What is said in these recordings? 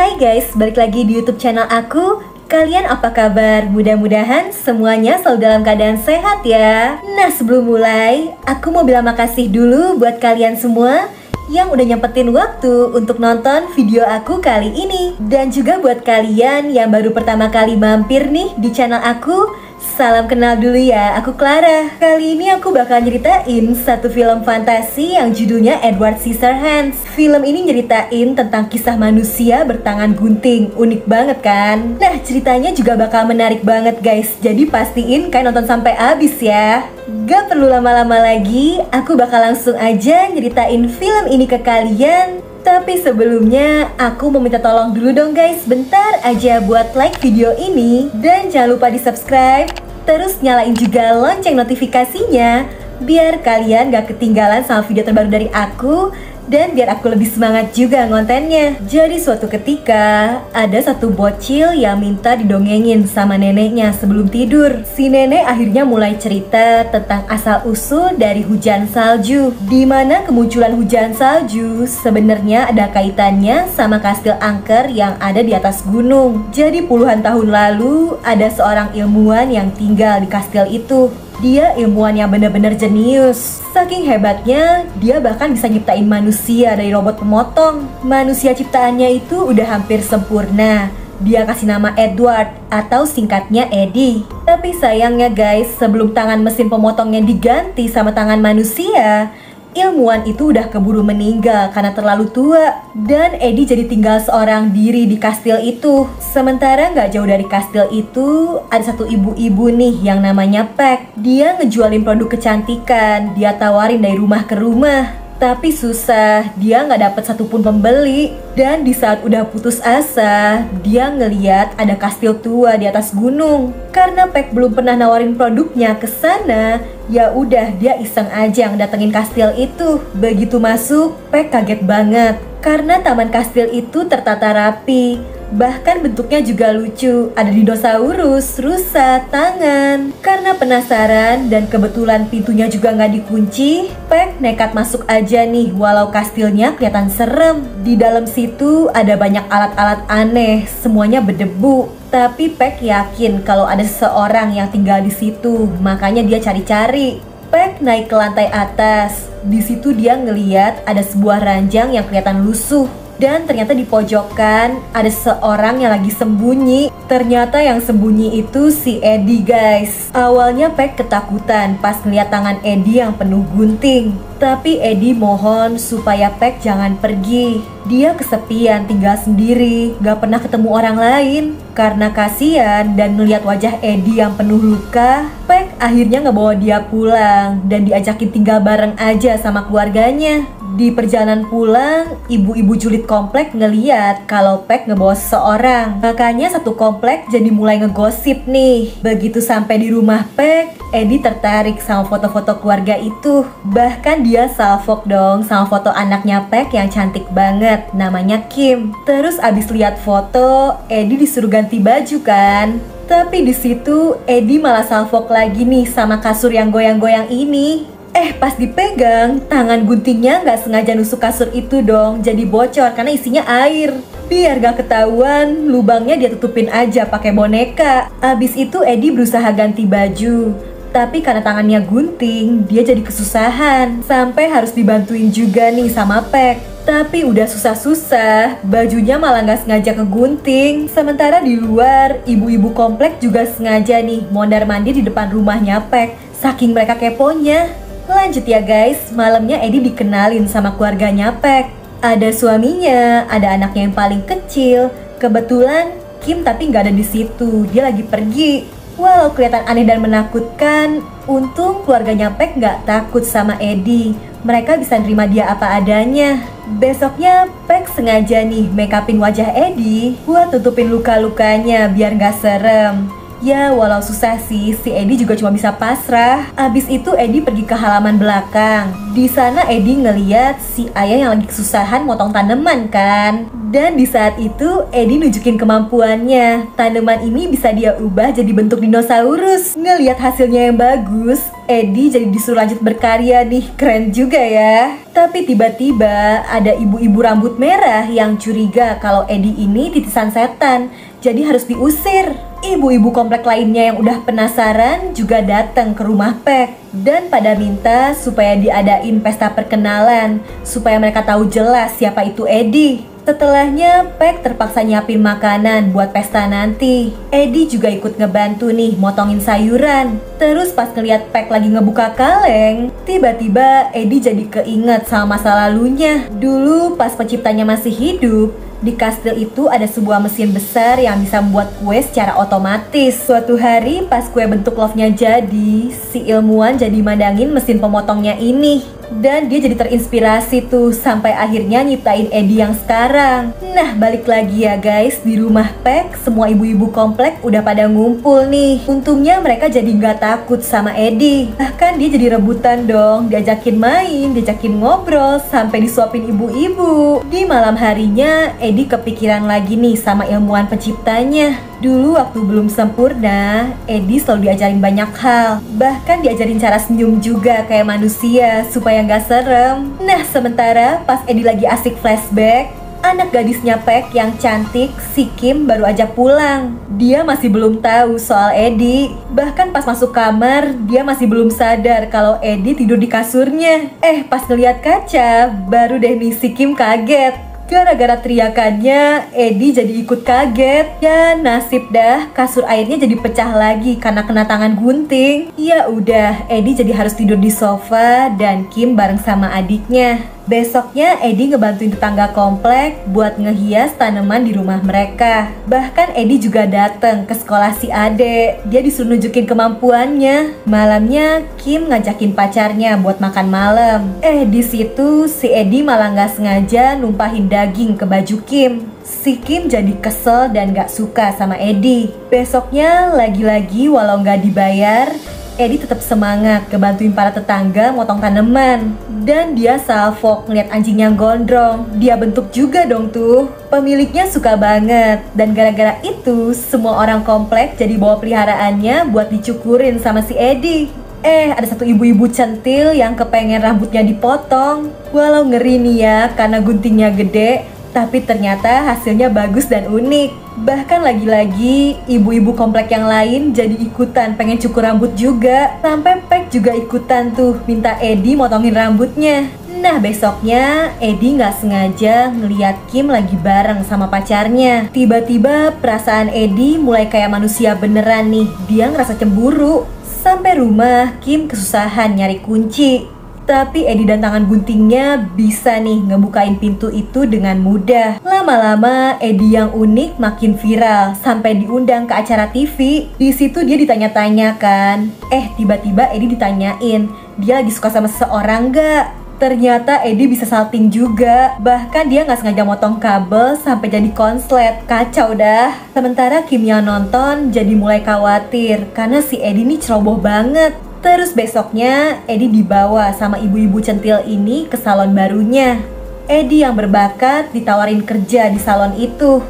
Hai guys, balik lagi di YouTube channel aku. Kalian apa kabar? Mudah-mudahan semuanya selalu dalam keadaan sehat ya. Nah, sebelum mulai, aku mau bilang makasih dulu buat kalian semua yang udah nyempetin waktu untuk nonton video aku kali ini. Dan juga buat kalian yang baru pertama kali mampir nih di channel aku, salam kenal dulu ya, aku Clara. Kali ini aku bakal nyeritain satu film fantasi yang judulnya Edward Scissorhands. Film ini nyeritain tentang kisah manusia bertangan gunting. Unik banget kan? Nah, ceritanya juga bakal menarik banget guys. Jadi pastiin kalian nonton sampai habis ya. Gak perlu lama-lama lagi, aku bakal langsung aja nyeritain film ini ke kalian. Tapi sebelumnya, aku mau minta tolong dulu dong guys, bentar aja buat like video ini. Dan jangan lupa di subscribe, terus nyalain juga lonceng notifikasinya, biar kalian gak ketinggalan sama video terbaru dari aku. Dan biar aku lebih semangat juga ngontennya. Jadi suatu ketika, ada satu bocil yang minta didongengin sama neneknya sebelum tidur. Si nenek akhirnya mulai cerita tentang asal-usul dari hujan salju, dimana kemunculan hujan salju sebenarnya ada kaitannya sama kastil angker yang ada di atas gunung. Jadi puluhan tahun lalu, ada seorang ilmuwan yang tinggal di kastil itu. Dia ilmuwan yang bener-bener jenius. Saking hebatnya, dia bahkan bisa nyiptain manusia dari robot pemotong. Manusia ciptaannya itu udah hampir sempurna. Dia kasih nama Edward atau singkatnya Eddie. Tapi sayangnya guys, sebelum tangan mesin pemotongnya diganti sama tangan manusia, ilmuwan itu udah keburu meninggal karena terlalu tua. Dan Eddie jadi tinggal seorang diri di kastil itu. Sementara gak jauh dari kastil itu, ada satu ibu-ibu nih yang namanya Peck. Dia ngejualin produk kecantikan. Dia tawarin dari rumah ke rumah, tapi susah, dia nggak dapet satupun pembeli. Dan di saat udah putus asa, dia ngeliat ada kastil tua di atas gunung. Karena Peck belum pernah nawarin produknya ke sana, ya udah dia iseng aja ngedatengin kastil itu. Begitu masuk, Peck kaget banget karena taman kastil itu tertata rapi. Bahkan bentuknya juga lucu, ada dinosaurus, rusa, tangan. Karena penasaran dan kebetulan pintunya juga nggak dikunci, Peck nekat masuk aja nih walau kastilnya kelihatan serem. Di dalam situ ada banyak alat-alat aneh, semuanya berdebu. Tapi Peck yakin kalau ada seseorang yang tinggal di situ, makanya dia cari-cari. Peck naik ke lantai atas. Di situ dia ngeliat ada sebuah ranjang yang kelihatan lusuh. Dan ternyata di pojokan ada seorang yang lagi sembunyi. Ternyata yang sembunyi itu si Eddie guys. Awalnya Peck ketakutan pas ngeliat tangan Eddie yang penuh gunting. Tapi Eddie mohon supaya Peck jangan pergi. Dia kesepian, tinggal sendiri, gak pernah ketemu orang lain. Karena kasihan dan melihat wajah Eddie yang penuh luka, Peck akhirnya ngebawa dia pulang dan diajakin tinggal bareng aja sama keluarganya. Di perjalanan pulang, ibu-ibu julid komplek ngeliat kalau Peck ngebawa seseorang. Makanya satu komplek jadi mulai ngegosip nih. Begitu sampai di rumah Peck, Eddie tertarik sama foto-foto keluarga itu. Bahkan dia salfok dong sama foto anaknya Peck yang cantik banget, namanya Kim. Terus abis lihat foto, Eddie disuruh ganti baju kan. Tapi di situ Eddie malah salfok lagi nih sama kasur yang goyang-goyang ini. Pas dipegang, tangan guntingnya nggak sengaja nusuk kasur itu dong, jadi bocor karena isinya air. Biar gak ketahuan, lubangnya dia tutupin aja pakai boneka. Abis itu Eddie berusaha ganti baju, tapi karena tangannya gunting, dia jadi kesusahan. Sampai harus dibantuin juga nih sama Peck. Tapi udah susah-susah, bajunya malah gak sengaja kegunting. Sementara di luar, ibu-ibu komplek juga sengaja nih mondar-mandir di depan rumahnya Peck. Saking mereka keponya. Lanjut ya guys, malamnya Eddie dikenalin sama keluarganya Peck. Ada suaminya, ada anaknya yang paling kecil. Kebetulan Kim tapi nggak ada di situ, dia lagi pergi. Walau kelihatan aneh dan menakutkan, untung keluarganya Peck nggak takut sama Eddie. Mereka bisa nerima dia apa adanya. Besoknya Peck sengaja nih make upin wajah Eddie buat tutupin luka-lukanya biar nggak serem. Ya walau susah sih, si Edi juga cuma bisa pasrah. Abis itu Edi pergi ke halaman belakang. Di sana Edi ngeliat si ayah yang lagi kesusahan motong tanaman kan. Dan di saat itu Edi nunjukin kemampuannya. Tanaman ini bisa dia ubah jadi bentuk dinosaurus. Ngeliat hasilnya yang bagus, Edi jadi disuruh lanjut berkarya nih. Keren juga ya. Tapi tiba-tiba ada ibu-ibu rambut merah yang curiga kalau Edi ini titisan setan, jadi harus diusir. Ibu-ibu komplek lainnya yang udah penasaran juga datang ke rumah Pack dan pada minta supaya diadain pesta perkenalan supaya mereka tahu jelas siapa itu Edi. Setelahnya Pack terpaksa nyiapin makanan buat pesta nanti. Edi juga ikut ngebantu nih motongin sayuran. Terus pas ngeliat Pack lagi ngebuka kaleng, tiba-tiba Edi jadi keinget sama masa lalunya. Dulu pas penciptanya masih hidup, di kastil itu ada sebuah mesin besar yang bisa membuat kue secara otomatis. Suatu hari pas kue bentuk love-nya jadi, si ilmuwan jadi mandangin mesin pemotongnya ini. Dan dia jadi terinspirasi tuh sampai akhirnya nyiptain Edi yang sekarang. Nah balik lagi ya guys, di rumah Pack semua ibu-ibu komplek udah pada ngumpul nih. Untungnya mereka jadi nggak takut sama Edi. Bahkan dia jadi rebutan dong, diajakin main, diajakin ngobrol, sampai disuapin ibu-ibu. Di malam harinya Edi kepikiran lagi nih sama ilmuwan penciptanya. Dulu waktu belum sempurna, Edi selalu diajarin banyak hal. Bahkan diajarin cara senyum juga kayak manusia supaya nggak serem. Nah sementara pas Edi lagi asik flashback, anak gadisnya Pack yang cantik, si Kim baru aja pulang. Dia masih belum tahu soal Edi. Bahkan pas masuk kamar, dia masih belum sadar kalau Edi tidur di kasurnya. Pas ngeliat kaca, baru deh nih si Kim kaget. Gara-gara teriakannya, Edi jadi ikut kaget. Ya nasib dah, kasur airnya jadi pecah lagi karena kena tangan gunting. Ya udah, Edi jadi harus tidur di sofa dan Kim bareng sama adiknya. Besoknya Edi ngebantuin tetangga komplek buat ngehias tanaman di rumah mereka. Bahkan Edi juga dateng ke sekolah si Ade. Dia disuruh nunjukin kemampuannya. Malamnya Kim ngajakin pacarnya buat makan malam. Di situ si Edi malah nggak sengaja numpahin daging ke baju Kim. Si Kim jadi kesel dan gak suka sama Edi. Besoknya lagi-lagi walau nggak dibayar, Edi tetap semangat ngebantuin para tetangga motong tanaman. Dan dia salfok ngeliat anjing yang gondrong. Dia bentuk juga dong tuh. Pemiliknya suka banget. Dan gara-gara itu semua orang komplek jadi bawa peliharaannya buat dicukurin sama si Edi. Ada satu ibu-ibu centil yang kepengen rambutnya dipotong. Walau ngeri nih ya karena guntingnya gede, tapi ternyata hasilnya bagus dan unik. Bahkan lagi-lagi ibu-ibu komplek yang lain jadi ikutan pengen cukur rambut juga. Sampai Pack juga ikutan tuh minta Edi motongin rambutnya. Nah besoknya Edi nggak sengaja ngeliat Kim lagi bareng sama pacarnya. Tiba-tiba perasaan Edi mulai kayak manusia beneran nih. Dia ngerasa cemburu. Sampai rumah Kim kesusahan nyari kunci. Tapi Edi dan tangan guntingnya bisa nih ngebukain pintu itu dengan mudah. Lama-lama Edi yang unik makin viral sampai diundang ke acara TV. Di situ dia ditanya-tanya kan. Tiba-tiba Edi ditanyain, dia lagi suka sama seseorang gak? Ternyata Edi bisa salting juga. Bahkan dia gak sengaja motong kabel sampai jadi konslet. Kacau dah. Sementara Kim yang nonton jadi mulai khawatir karena si Edi nih ceroboh banget. Terus besoknya Edi dibawa sama ibu-ibu centil ini ke salon barunya. Edi yang berbakat ditawarin kerja di salon itu.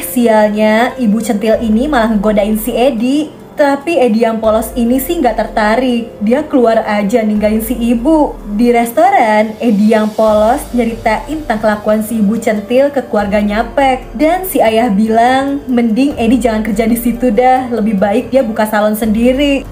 Sialnya ibu centil ini malah ngegodain si Edi. Tapi Edi yang polos ini sih nggak tertarik. Dia keluar aja ninggalin si ibu. Di restoran, Edi yang polos nyeritain tentang kelakuan si ibu centil ke keluarganya Pack. Dan si ayah bilang, mending Edi jangan kerja di situ dah. Lebih baik dia buka salon sendiri.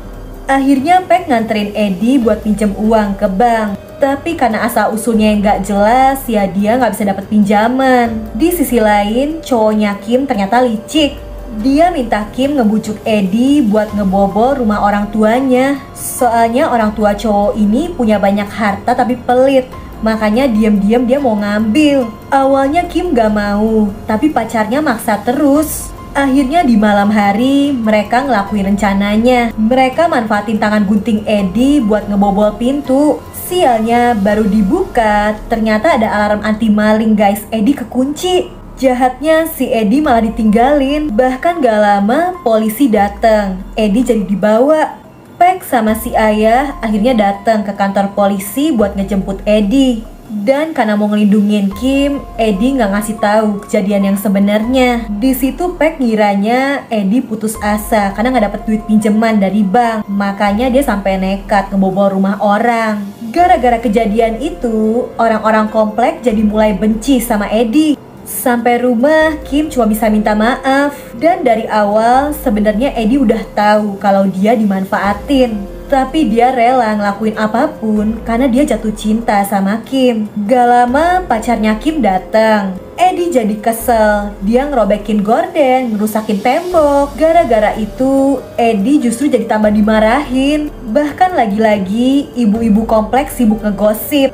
Akhirnya Pack nganterin Edi buat pinjem uang ke bank. Tapi karena asal-usulnya yang gak jelas, ya dia gak bisa dapet pinjaman. Di sisi lain, cowoknya Kim ternyata licik. Dia minta Kim ngebujuk Edi buat ngebobol rumah orang tuanya. Soalnya orang tua cowok ini punya banyak harta tapi pelit. Makanya diam-diam dia mau ngambil. Awalnya Kim gak mau, tapi pacarnya maksa terus. Akhirnya di malam hari mereka ngelakuin rencananya. Mereka manfaatin tangan gunting Edi buat ngebobol pintu. Sialnya baru dibuka, ternyata ada alarm anti maling guys. Edi kekunci. Jahatnya si Eddie malah ditinggalin. Bahkan gak lama polisi datang. Eddie jadi dibawa. Pack sama si ayah akhirnya datang ke kantor polisi buat ngejemput Eddie. Dan karena mau ngelindungin Kim, Eddie nggak ngasih tahu kejadian yang sebenarnya. Di situ Pack ngiranya Eddie putus asa karena nggak dapet duit pinjaman dari bank. Makanya dia sampai nekat ngebobol rumah orang. Gara-gara kejadian itu, orang-orang komplek jadi mulai benci sama Eddie. Sampai rumah, Kim cuma bisa minta maaf. Dan dari awal sebenarnya Eddie udah tahu kalau dia dimanfaatin. Tapi dia rela ngelakuin apapun karena dia jatuh cinta sama Kim. Gak lama pacarnya Kim datang. Eddie jadi kesel. Dia ngerobekin gorden, ngerusakin tembok. Gara-gara itu, Eddie justru jadi tambah dimarahin. Bahkan lagi-lagi ibu-ibu kompleks sibuk ngegosip.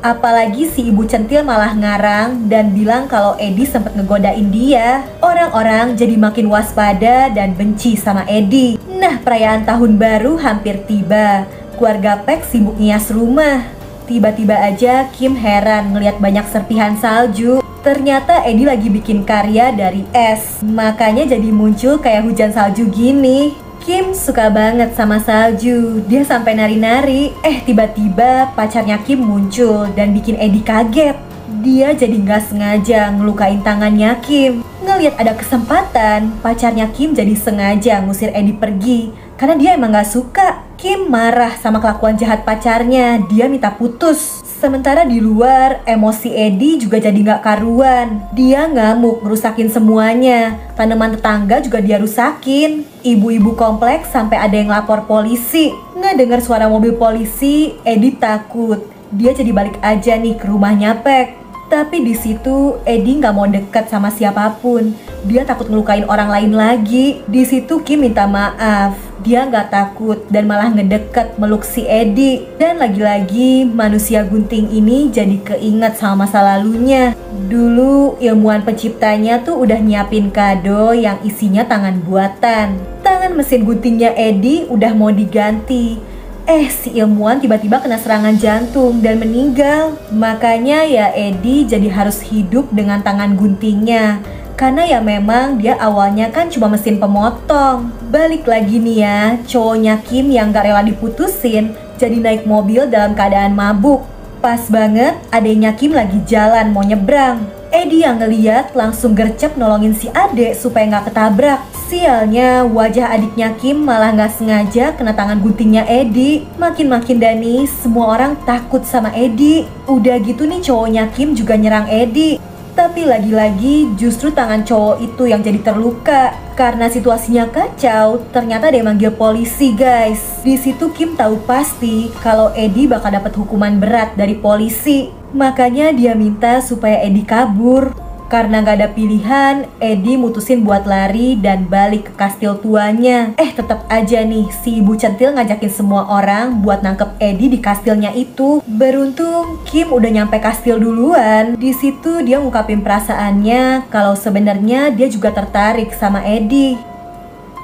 Apalagi si ibu centil malah ngarang dan bilang kalau Eddie sempat ngegodain dia. Orang-orang jadi makin waspada dan benci sama Eddie. Nah, perayaan tahun baru hampir tiba. Keluarga Pack sibuk ngias rumah. Tiba-tiba aja Kim heran ngelihat banyak serpihan salju. Ternyata Eddie lagi bikin karya dari es. Makanya jadi muncul kayak hujan salju gini. Kim suka banget sama salju. Dia sampai nari-nari. Tiba-tiba pacarnya Kim muncul dan bikin Eddie kaget. Dia jadi nggak sengaja ngelukain tangannya Kim. Ngelihat ada kesempatan, pacarnya Kim jadi sengaja ngusir Eddie pergi karena dia emang nggak suka. Kim marah sama kelakuan jahat pacarnya. Dia minta putus. Sementara di luar, emosi Eddie juga jadi nggak karuan. Dia ngamuk ngerusakin semuanya. Tanaman tetangga juga dia rusakin. Ibu-ibu kompleks sampai ada yang lapor polisi. Ngedenger suara mobil polisi, Eddie takut. Dia jadi balik aja nih ke rumahnya Pack. Tapi di situ Eddie nggak mau deket sama siapapun. Dia takut ngelukain orang lain lagi. Di situ Kim minta maaf. Dia nggak takut dan malah ngedeket meluk si Eddie. Dan lagi-lagi manusia gunting ini jadi keinget sama masa lalunya. Dulu ilmuwan penciptanya tuh udah nyiapin kado yang isinya tangan buatan. Tangan mesin guntingnya Eddie udah mau diganti. Si ilmuwan tiba-tiba kena serangan jantung dan meninggal. Makanya ya Eddie jadi harus hidup dengan tangan guntingnya. Karena ya memang dia awalnya kan cuma mesin pemotong. Balik lagi nih ya, cowoknya Kim yang gak rela diputusin jadi naik mobil dalam keadaan mabuk. Pas banget adeknya Kim lagi jalan mau nyebrang. Eddie yang ngeliat langsung gercep nolongin si adek supaya gak ketabrak. Sialnya wajah adiknya Kim malah gak sengaja kena tangan guntingnya Eddie. Makin-makin Dani, semua orang takut sama Eddie. Udah gitu nih cowoknya Kim juga nyerang Eddie. Tapi lagi-lagi justru tangan cowok itu yang jadi terluka. Karena situasinya kacau, ternyata dia manggil polisi guys. Di situ Kim tahu pasti kalau Eddie bakal dapat hukuman berat dari polisi. Makanya dia minta supaya Eddie kabur. Karena gak ada pilihan, Eddie mutusin buat lari dan balik ke kastil tuanya. Tetap aja nih, si ibu centil ngajakin semua orang buat nangkep Eddie di kastilnya itu. Beruntung Kim udah nyampe kastil duluan. Di situ dia ngungkapin perasaannya kalau sebenarnya dia juga tertarik sama Eddie.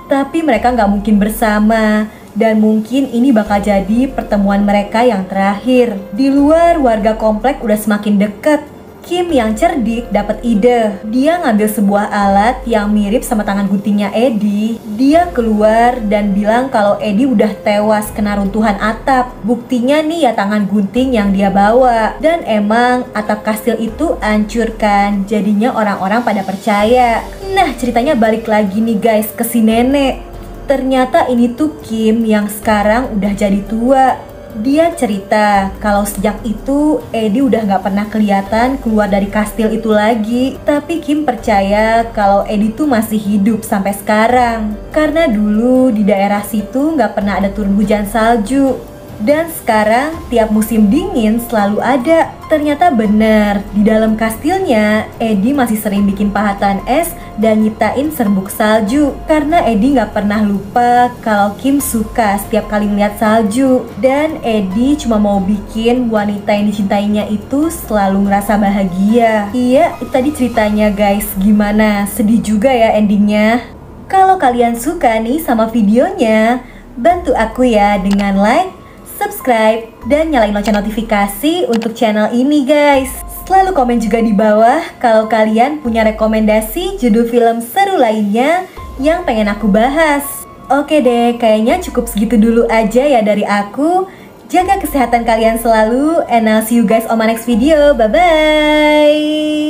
Tapi mereka gak mungkin bersama. Dan mungkin ini bakal jadi pertemuan mereka yang terakhir. Di luar, warga komplek udah semakin deket. Kim yang cerdik dapat ide. Dia ngambil sebuah alat yang mirip sama tangan guntingnya Eddie. Dia keluar dan bilang kalau Eddie udah tewas kena runtuhan atap. Buktinya nih ya tangan gunting yang dia bawa. Dan emang atap kastil itu hancur kan. Jadinya orang-orang pada percaya. Nah, ceritanya balik lagi nih guys ke si nenek. Ternyata ini tuh Kim yang sekarang udah jadi tua. Dia cerita kalau sejak itu Eddie udah gak pernah kelihatan keluar dari kastil itu lagi. Tapi Kim percaya kalau Eddie tuh masih hidup sampai sekarang. Karena dulu di daerah situ gak pernah ada turun hujan salju. Dan sekarang tiap musim dingin selalu ada. Ternyata bener, di dalam kastilnya Eddie masih sering bikin pahatan es dan nyiptain serbuk salju. Karena Eddie gak pernah lupa kalau Kim suka setiap kali ngeliat salju. Dan Eddie cuma mau bikin wanita yang dicintainya itu selalu ngerasa bahagia. Iya, itu tadi ceritanya guys. Gimana? Sedih juga ya endingnya. Kalau kalian suka nih sama videonya, bantu aku ya dengan like, subscribe, dan nyalain lonceng notifikasi untuk channel ini guys. Selalu komen juga di bawah kalau kalian punya rekomendasi judul film seru lainnya yang pengen aku bahas. Oke deh, kayaknya cukup segitu dulu aja ya dari aku. Jaga kesehatan kalian selalu, and I'll see you guys on my next video. Bye-bye!